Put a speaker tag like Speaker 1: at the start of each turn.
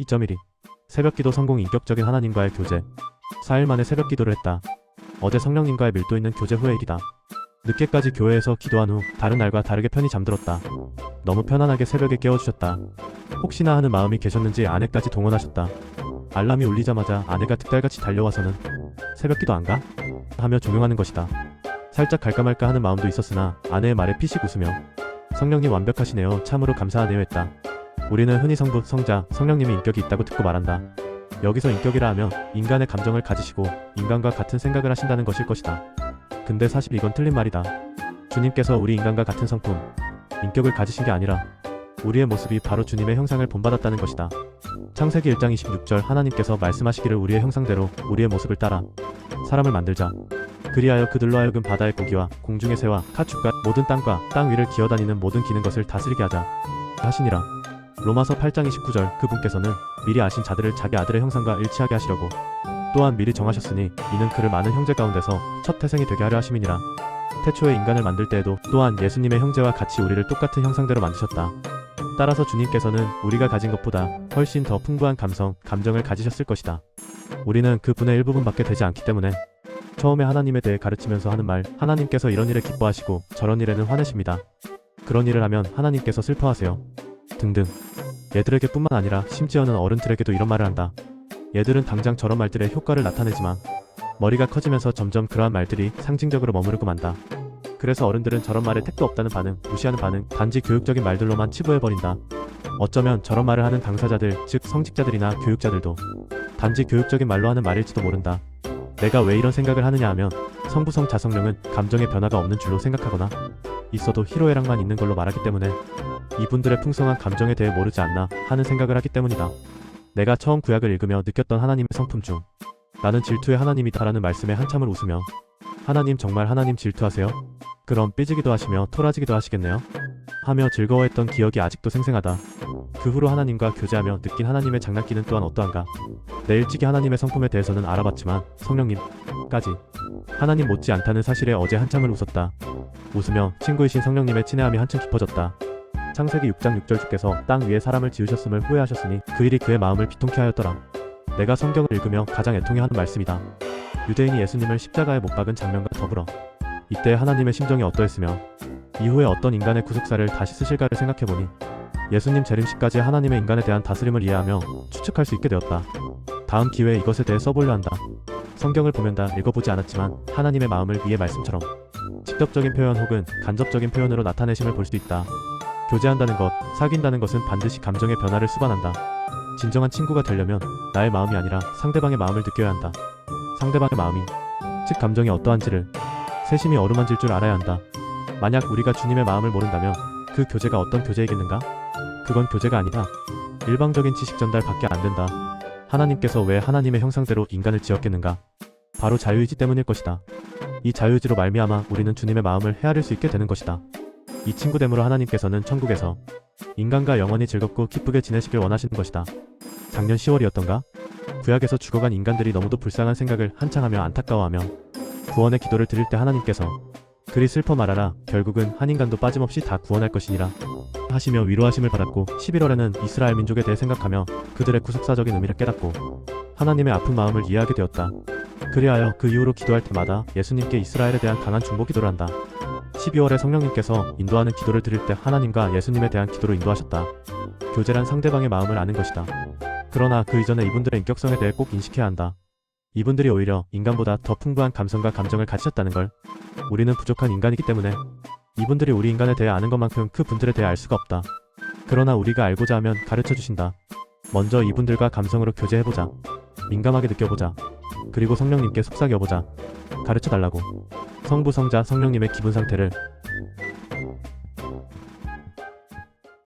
Speaker 1: 2.12 새벽기도 성공. 인격적인 하나님과의 교제. 4일 만에 새벽기도를 했다. 어제 성령님과의 밀도 있는 교제 후의 일이다. 늦게까지 교회에서 기도한 후 다른 날과 다르게 편히 잠들었다. 너무 편안하게 새벽에 깨워주셨다. 혹시나 하는 마음이 계셨는지 아내까지 동원하셨다. 알람이 울리자마자 아내가 득달같이 달려와서는 새벽기도 안 가? 하며 종용하는 것이다. 살짝 갈까 말까 하는 마음도 있었으나 아내의 말에 피식 웃으며 성령님 완벽하시네요. 참으로 감사하네요 했다. 우리는 흔히 성부, 성자, 성령님의 인격이 있다고 듣고 말한다. 여기서 인격이라 하면 인간의 감정을 가지시고 인간과 같은 생각을 하신다는 것일 것이다. 근데 사실 이건 틀린 말이다. 주님께서 우리 인간과 같은 성품, 인격을 가지신 게 아니라 우리의 모습이 바로 주님의 형상을 본받았다는 것이다. 창세기 1장 26절 하나님께서 말씀하시기를 우리의 형상대로 우리의 모습을 따라 사람을 만들자. 그리하여 그들로 하여금 바다의 고기와 공중의 새와 가축과 모든 땅과 땅 위를 기어다니는 모든 기는 것을 다스리게 하자 하시니라. 로마서 8장 29절 그분께서는 미리 아신 자들을 자기 아들의 형상과 일치하게 하시려고 또한 미리 정하셨으니 이는 그를 많은 형제 가운데서 첫 태생이 되게 하려 하심이니라. 태초에 인간을 만들 때에도 또한 예수님의 형제와 같이 우리를 똑같은 형상대로 만드셨다. 따라서 주님께서는 우리가 가진 것보다 훨씬 더 풍부한 감정을 가지셨을 것이다. 우리는 그 분의 일부분밖에 되지 않기 때문에 처음에 하나님에 대해 가르치면서 하는 말, 하나님께서 이런 일에 기뻐하시고 저런 일에는 화내십니다. 그런 일을 하면 하나님께서 슬퍼하세요. 등등. 얘들에게 뿐만 아니라 심지어는 어른들에게도 이런 말을 한다. 얘들은 당장 저런 말들의 효과를 나타내지만 머리가 커지면서 점점 그러한 말들이 상징적으로 머무르고 만다. 그래서 어른들은 저런 말에 택도 없다는 반응, 무시하는 반응, 단지 교육적인 말들로만 치부해버린다. 어쩌면 저런 말을 하는 당사자들, 즉 성직자들이나 교육자들도 단지 교육적인 말로 하는 말일지도 모른다. 내가 왜 이런 생각을 하느냐 하면 성부, 성자, 성령은 감정의 변화가 없는 줄로 생각하거나 있어도 희로애락만 있는 걸로 말하기 때문에 이분들의 풍성한 감정에 대해 모르지 않나 하는 생각을 하기 때문이다. 내가 처음 구약을 읽으며 느꼈던 하나님의 성품 중 나는 질투의 하나님이다라는 말씀에 한참을 웃으며 하나님 정말 하나님 질투하세요? 그럼 삐지기도 하시며 토라지기도 하시겠네요? 하며 즐거워했던 기억이 아직도 생생하다. 그 후로 하나님과 교제하며 느낀 하나님의 장난기는 또한 어떠한가. 내 일찍이 하나님의 성품에 대해서는 알아봤지만 성령님까지 하나님 못지 않다는 사실에 어제 한참을 웃었다. 웃으며 친구이신 성령님의 친애함이 한층 깊어졌다. 창세기 6장 6절 주께서 땅 위에 사람을 지으셨음을 후회하셨으니 그 일이 그의 마음을 비통케 하였더라. 내가 성경을 읽으며 가장 애통해하는 말씀이다. 유대인이 예수님을 십자가에 못 박은 장면과 더불어 이때 하나님의 심정이 어떠했으며 이후에 어떤 인간의 구속사를 다시 쓰실까를 생각해보니 예수님 재림시까지 하나님의 인간에 대한 다스림을 이해하며 추측할 수 있게 되었다. 다음 기회에 이것에 대해 써보려 한다. 성경을 보면 다 읽어보지 않았지만 하나님의 마음을 위의 말씀처럼 직접적인 표현 혹은 간접적인 표현으로 나타내심을 볼 수 있다. 교제한다는 것, 사귄다는 것은 반드시 감정의 변화를 수반한다. 진정한 친구가 되려면 나의 마음이 아니라 상대방의 마음을 느껴야 한다. 상대방의 마음이, 즉 감정이 어떠한지를 세심히 어루만질 줄 알아야 한다. 만약 우리가 주님의 마음을 모른다면 그 교제가 어떤 교제이겠는가? 그건 교제가 아니다. 일방적인 지식 전달밖에 안 된다. 하나님께서 왜 하나님의 형상대로 인간을 지었겠는가? 바로 자유의지 때문일 것이다. 이 자유의지로 말미암아 우리는 주님의 마음을 헤아릴 수 있게 되는 것이다. 이 친구됨으로 하나님께서는 천국에서 인간과 영원히 즐겁고 기쁘게 지내시길 원하시는 것이다. 작년 10월이었던가? 구약에서 죽어간 인간들이 너무도 불쌍한 생각을 한창 하며 안타까워하며 구원의 기도를 드릴 때 하나님께서 그리 슬퍼 말하라 결국은 한 인간도 빠짐없이 다 구원할 것이니라 하시며 위로하심을 받았고 11월에는 이스라엘 민족에 대해 생각하며 그들의 구속사적인 의미를 깨닫고 하나님의 아픈 마음을 이해하게 되었다. 그리하여 그 이후로 기도할 때마다 예수님께 이스라엘에 대한 강한 중보 기도를 한다. 12월에 성령님께서 인도하는 기도를 드릴 때 하나님과 예수님에 대한 기도로 인도하셨다. 교제란 상대방의 마음을 아는 것이다. 그러나 그 이전에 이분들의 인격성에 대해 꼭 인식해야 한다. 이분들이 오히려 인간보다 더 풍부한 감성과 감정을 가지셨다는 걸. 우리는 부족한 인간이기 때문에 이분들이 우리 인간에 대해 아는 것만큼 그 분들에 대해 알 수가 없다. 그러나 우리가 알고자 하면 가르쳐 주신다. 먼저 이분들과 감성으로 교제해보자. 민감하게 느껴보자. 그리고 성령님께 속삭여보자. 가르쳐 달라고. 성부, 성자, 성령님의 기분 상태를